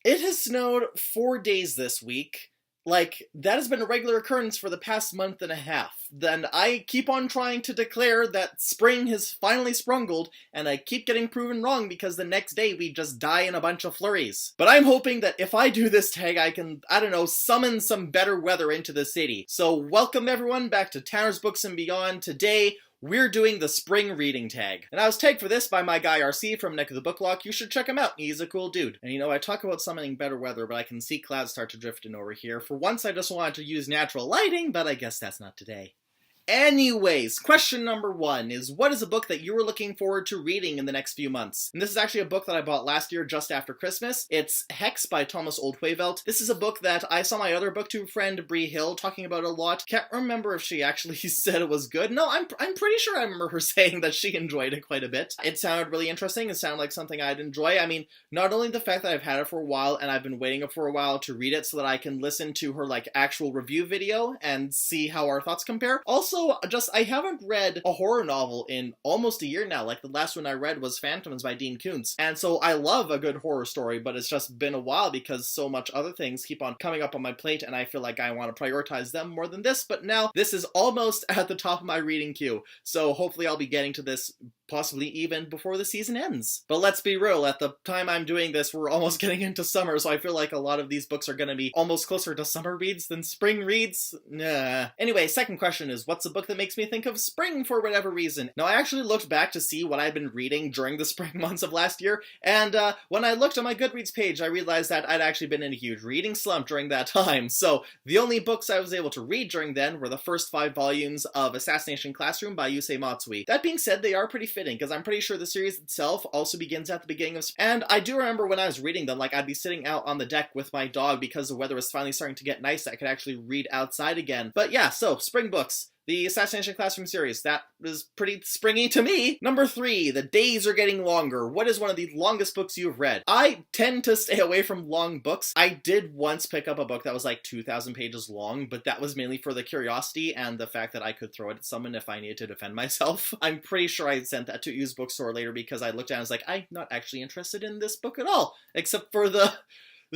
It has snowed 4 days this week. Like, that has been a regular occurrence for the past month and a half. Then I keep on trying to declare that spring has finally sprungled, and I keep getting proven wrong because the next day we just die in a bunch of flurries. But I'm hoping that if I do this tag, I can, summon some better weather into the city. So welcome everyone back to Tanner's Books and Beyond. Today, we're doing the spring reading tag. And I was tagged for this by my guy RC from Neck of the Book Lock. You should check him out. He's a cool dude. And I talk about summoning better weather, but I can see clouds start to drift in over here. For once, I just wanted to use natural lighting, but I guess that's not today. Anyways, question number 1 is, what is a book that you were looking forward to reading in the next few months? And this is actually a book that I bought last year just after Christmas. It's Hex by Thomas Oldhuijvelt. This is a book that I saw my other booktube friend Bree Hill talking about a lot. Can't remember if she actually said it was good. No, I'm pretty sure I remember her saying that she enjoyed it quite a bit. It sounded really interesting. It sounded like something I'd enjoy. I mean, not only the fact that I've had it for a while and I've been waiting for a while to read it so that I can listen to her actual review video and see how our thoughts compare. Also, I haven't read a horror novel in almost a year now. Like, the last one I read was Phantoms by Dean Koontz. And so I love a good horror story, but it's just been a while because so much other things keep on coming up on my plate, and I feel like I want to prioritize them more than this. But now, this is almost at the top of my reading queue. So hopefully I'll be getting to this possibly even before the season ends. But let's be real, at the time I'm doing this, we're almost getting into summer, so I feel like a lot of these books are going to be almost closer to summer reads than spring reads. Nah. Anyway, second question is, what's a book that makes me think of spring for whatever reason? Now, I actually looked back to see what I'd been reading during the spring months of last year, and when I looked on my Goodreads page, I realized that I'd actually been in a huge reading slump during that time. So the only books I was able to read during then were the first 5 volumes of Assassination Classroom by Yusei Matsui. That being said, they are pretty fitting, because I'm pretty sure the series itself also begins at the beginning of spring. And I do remember when I was reading them, I'd be sitting out on the deck with my dog because the weather was finally starting to get nice. I could actually read outside again. But yeah, so spring books. The Assassination Classroom series, that was pretty springy to me. Number 3, the days are getting longer. What is one of the longest books you've read? I tend to stay away from long books. I did once pick up a book that was 2,000 pages long, but that was mainly for the curiosity and the fact that I could throw it at someone if I needed to defend myself. I'm pretty sure I sent that to used bookstore later because I looked at it and was like, I'm not actually interested in this book at all, except for the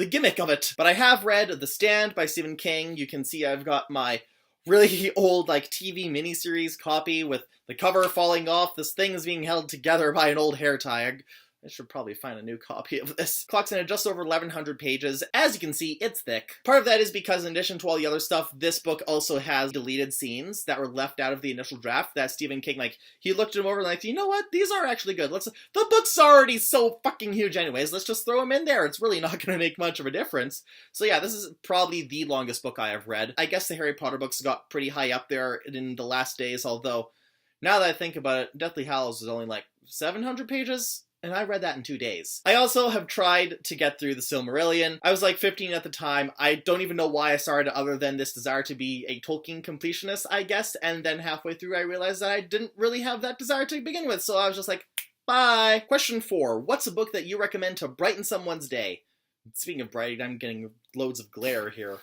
gimmick of it. But I have read The Stand by Stephen King. You can see I've got my really old TV miniseries copy with the cover falling off. This thing is being held together by an old hair tie. I should probably find a new copy of this. Clocks in at just over 1,100 pages. As you can see, it's thick. Part of that is because in addition to all the other stuff, this book also has deleted scenes that were left out of the initial draft that Stephen King, he looked them over and you know what? These are actually good. The book's already so fucking huge anyways. Let's just throw them in there. It's really not going to make much of a difference. So yeah, this is probably the longest book I have read. I guess the Harry Potter books got pretty high up there in the last days, although now that I think about it, Deathly Hallows is only 700 pages. And I read that in 2 days. I also have tried to get through the Silmarillion. I was 15 at the time. I don't even know why I started other than this desire to be a Tolkien completionist, I guess. And then halfway through I realized that I didn't really have that desire to begin with. So I was just bye. Question 4. What's a book that you recommend to brighten someone's day? Speaking of brightening, I'm getting loads of glare here.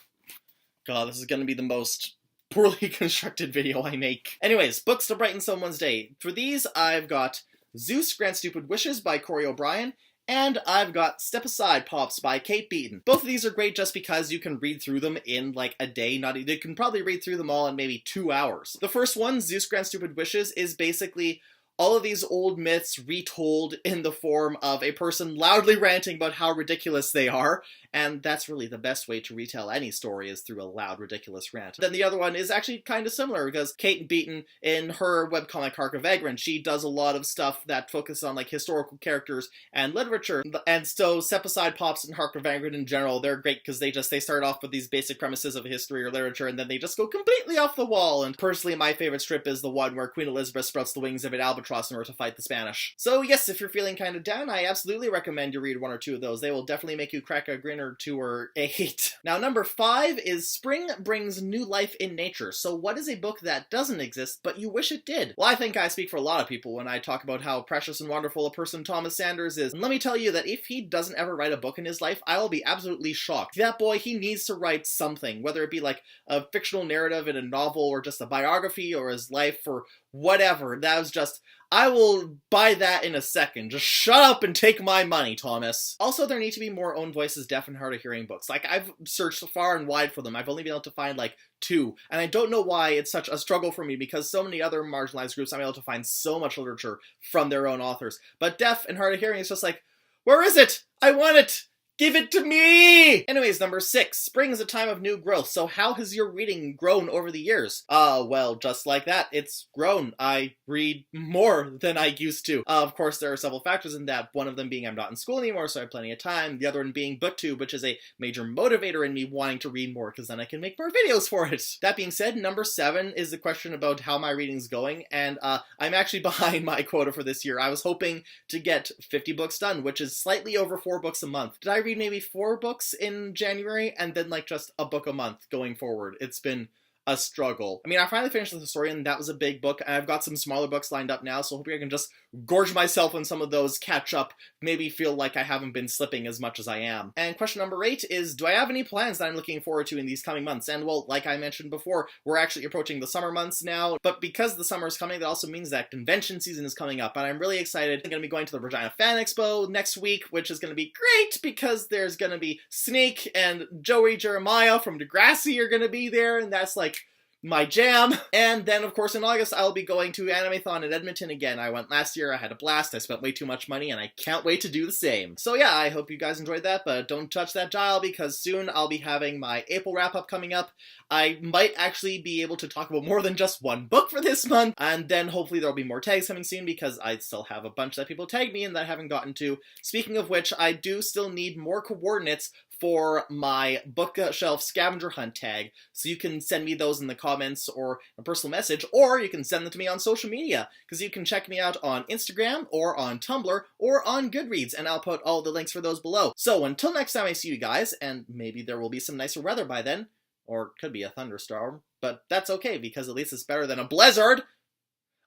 God, this is going to be the most poorly constructed video I make. Anyways, books to brighten someone's day. For these, I've got Zeus Grant Stupid Wishes by Corey O'Brien, and I've got Step Aside Pops by Kate Beaton. Both of these are great just because you can read through them in a day. You can probably read through them all in maybe 2 hours. The first one, Zeus Grant Stupid Wishes, is basically all of these old myths retold in the form of a person loudly ranting about how ridiculous they are, and that's really the best way to retell any story is through a loud, ridiculous rant. Then the other one is actually kind of similar, because Kate Beaton, in her webcomic Hark of Vagrant, she does a lot of stuff that focuses on historical characters and literature, and so Step Aside Pops and Hark of Vagrant in general, they're great because they start off with these basic premises of history or literature, and then they just go completely off the wall. And personally, my favorite strip is the one where Queen Elizabeth sprouts the wings of an albatross in order to fight the Spanish. So yes, if you're feeling kind of down, I absolutely recommend you read 1 or 2 of those. They will definitely make you crack a grin or 2 or 8. Now, number 5 is Spring Brings New Life in Nature. So what is a book that doesn't exist, but you wish it did? Well, I think I speak for a lot of people when I talk about how precious and wonderful a person Thomas Sanders is. And let me tell you that if he doesn't ever write a book in his life, I will be absolutely shocked. That boy, he needs to write something, whether it be a fictional narrative in a novel or just a biography or his life or whatever. That was just, I will buy that in a second. Just shut up and take my money, Thomas. Also, there need to be more own voices deaf and hard of hearing books. Like, I've searched far and wide for them. I've only been able to find, like, 2. And I don't know why it's such a struggle for me, because so many other marginalized groups, I'm able to find so much literature from their own authors. But deaf and hard of hearing is just like, where is it? I want it! Give it to me! Anyways, number 6. Spring is a time of new growth. So how has your reading grown over the years? Well, just like that, it's grown. I read more than I used to. Of course, there are several factors in that. One of them being I'm not in school anymore, so I have plenty of time. The other one being BookTube, which is a major motivator in me wanting to read more, because then I can make more videos for it. That being said, number 7 is the question about how my reading's going, and I'm actually behind my quota for this year. I was hoping to get 50 books done, which is slightly over 4 books a month. Did I read maybe 4 books in January, and then like just a book a month going forward? It's been a struggle. I mean, I finally finished The Historian. That was a big book, and I've got some smaller books lined up now, so hopefully I can just gorge myself on some of those, catch up, maybe feel like I haven't been slipping as much as I am. And question number 8 is, do I have any plans that I'm looking forward to in these coming months? And well, like I mentioned before, we're actually approaching the summer months now, but because the summer is coming, that also means that convention season is coming up, and I'm really excited. I'm going to be going to the Regina Fan Expo next week, which is going to be great, because there's going to be Snake and Joey Jeremiah from Degrassi are going to be there, and that's like my jam. And then, of course, in August, I'll be going to Animathon in Edmonton again. I went last year, I had a blast, I spent way too much money, and I can't wait to do the same. So yeah, I hope you guys enjoyed that, but don't touch that dial, because soon I'll be having my April wrap-up coming up. I might actually be able to talk about more than just one book for this month, and then hopefully there'll be more tags coming soon, because I still have a bunch that people tag me and that I haven't gotten to. Speaking of which, I do still need more coordinates for my bookshelf scavenger hunt tag, so you can send me those in the comments or a personal message, or you can send them to me on social media, because you can check me out on Instagram, or on Tumblr, or on Goodreads, and I'll put all the links for those below. So until next time I see you guys, and maybe there will be some nicer weather by then, or could be a thunderstorm, but that's okay, because at least it's better than a blizzard.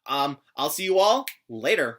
I'll see you all later.